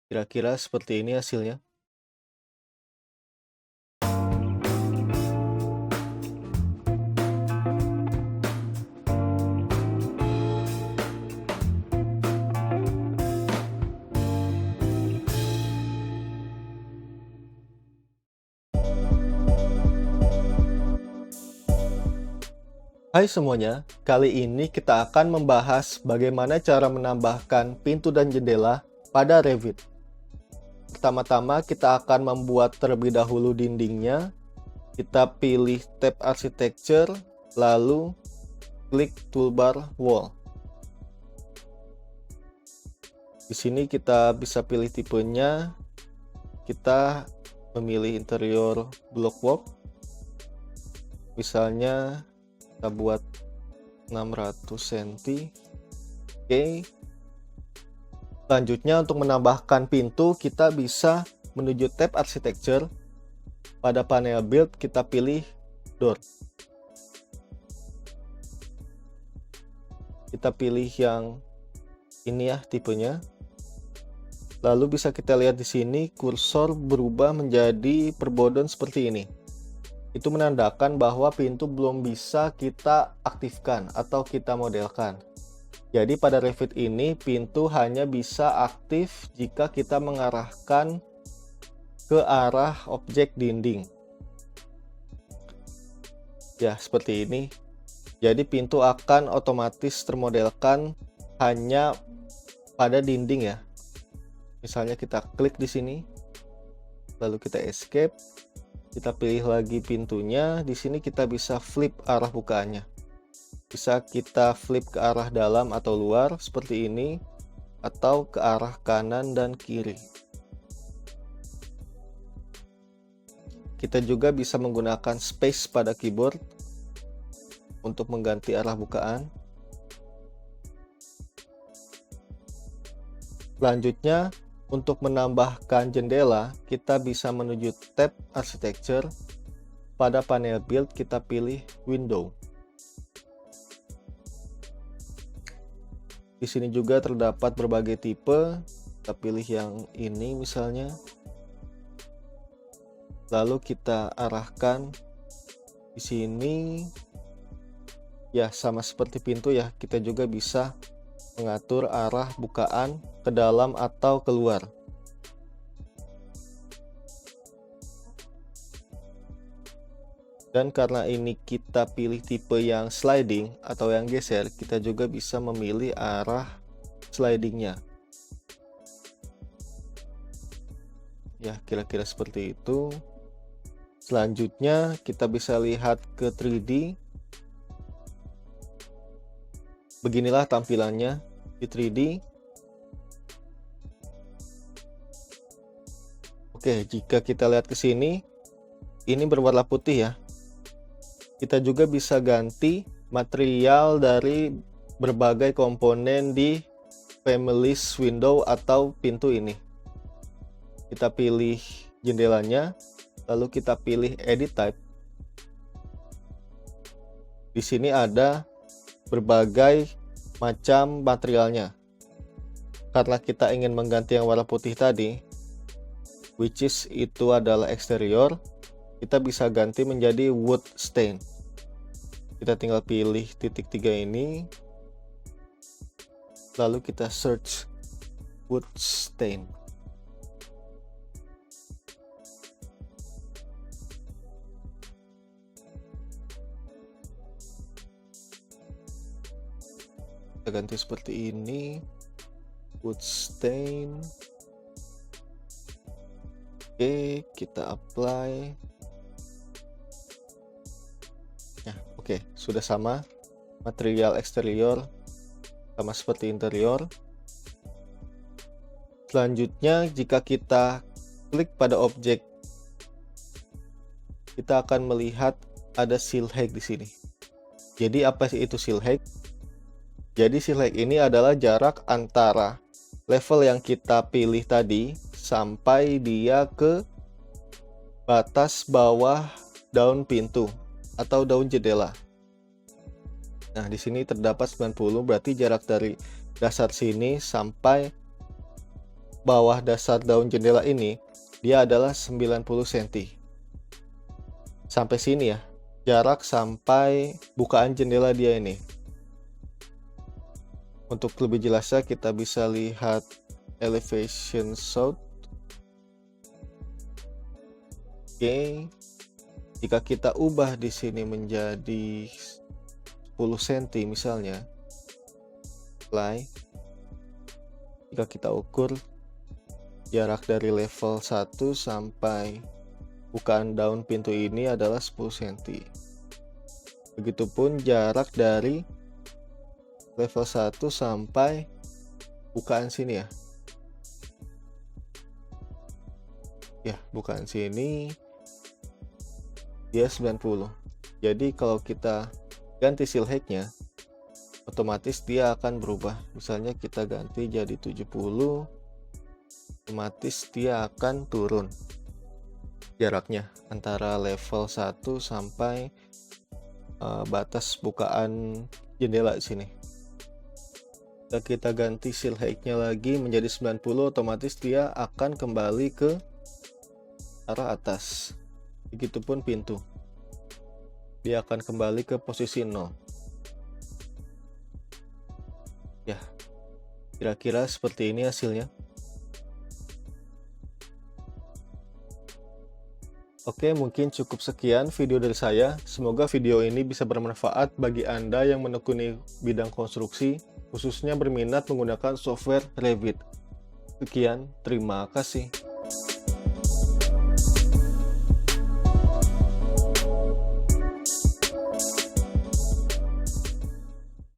Kira-kira seperti ini hasilnya. Hai semuanya, kali ini kita akan membahas bagaimana cara menambahkan pintu dan jendela pada Revit. Pertama-tama kita akan membuat terlebih dahulu dindingnya. Kita pilih tab Architecture, lalu klik toolbar Wall. Di sini kita bisa pilih tipenya. Kita memilih interior block work. Misalnya kita buat 600 cm. Oke. Selanjutnya untuk menambahkan pintu kita bisa menuju tab Architecture. Pada panel Build kita pilih Door. Kita pilih yang ini ya tipenya. Lalu bisa kita lihat di sini kursor berubah menjadi perbodon seperti ini. Itu menandakan bahwa pintu belum bisa kita aktifkan atau kita modelkan. Jadi pada Revit ini pintu hanya bisa aktif jika kita mengarahkan ke arah objek dinding. Ya, seperti ini. Jadi pintu akan otomatis termodelkan hanya pada dinding ya. Misalnya kita klik di sini, lalu kita escape. Kita pilih lagi pintunya. Di sini kita bisa flip arah bukaannya. Bisa kita flip ke arah dalam atau luar seperti ini, atau ke arah kanan dan kiri. Kita juga bisa menggunakan space pada keyboard untuk mengganti arah bukaan. Selanjutnya, untuk menambahkan jendela, kita bisa menuju tab Architecture. Pada panel Build kita pilih Window. Di sini juga terdapat berbagai tipe. Kita pilih yang ini misalnya. Lalu kita arahkan di sini. Ya, sama seperti pintu ya, kita juga bisa mengatur arah bukaan ke dalam atau keluar. Dan karena ini kita pilih tipe yang sliding atau yang geser, kita juga bisa memilih arah slidingnya. Ya, kira-kira seperti itu. Selanjutnya kita bisa lihat ke 3D. Beginilah tampilannya di 3D. Oke, jika kita lihat ke sini, ini berwarna putih ya. Kita juga bisa ganti material dari berbagai komponen di families window atau pintu ini. Kita pilih jendelanya, lalu kita pilih edit type. Di sini ada berbagai macam materialnya. Karena kita ingin mengganti yang warna putih tadi, which is itu adalah eksterior, kita bisa ganti menjadi wood stain. Kita tinggal pilih titik 3 ini, lalu kita search wood stain. Kita ganti seperti ini, wood stain. Oke, kita apply. Nah, oke, sudah sama. Material eksterior sama seperti interior. Selanjutnya, jika kita klik pada objek, kita akan melihat ada seal height di sini. Jadi apa sih itu seal height? Jadi seal height ini adalah jarak antara level yang kita pilih tadi sampai dia ke batas bawah daun pintu atau daun jendela. Nah, di sini terdapat 90, berarti jarak dari dasar sini sampai bawah dasar daun jendela ini, dia adalah 90 cm. Sampai sini ya, jarak sampai bukaan jendela dia ini. Untuk lebih jelasnya kita bisa lihat elevation shot. Oke. Jika kita ubah di sini menjadi 10 cm misalnya, apply. Jika kita ukur jarak dari level 1 sampai bukaan daun pintu ini adalah 10 cm. Begitupun jarak dari level 1 sampai bukaan sini ya. Ya, bukaan sini dia 90. Jadi kalau kita ganti seal height-nya, otomatis dia akan berubah. Misalnya kita ganti jadi 70, otomatis dia akan turun jaraknya antara level 1 sampai batas bukaan jendela di sini. Jika kita ganti seal height-nya lagi menjadi 90, otomatis dia akan kembali ke arah atas. Begitupun pintu, dia akan kembali ke posisi 0. Ya, kira-kira seperti ini hasilnya. Oke, mungkin cukup sekian video dari saya. Semoga video ini bisa bermanfaat bagi Anda yang menekuni bidang konstruksi, khususnya berminat menggunakan software Revit. Sekian, terima kasih.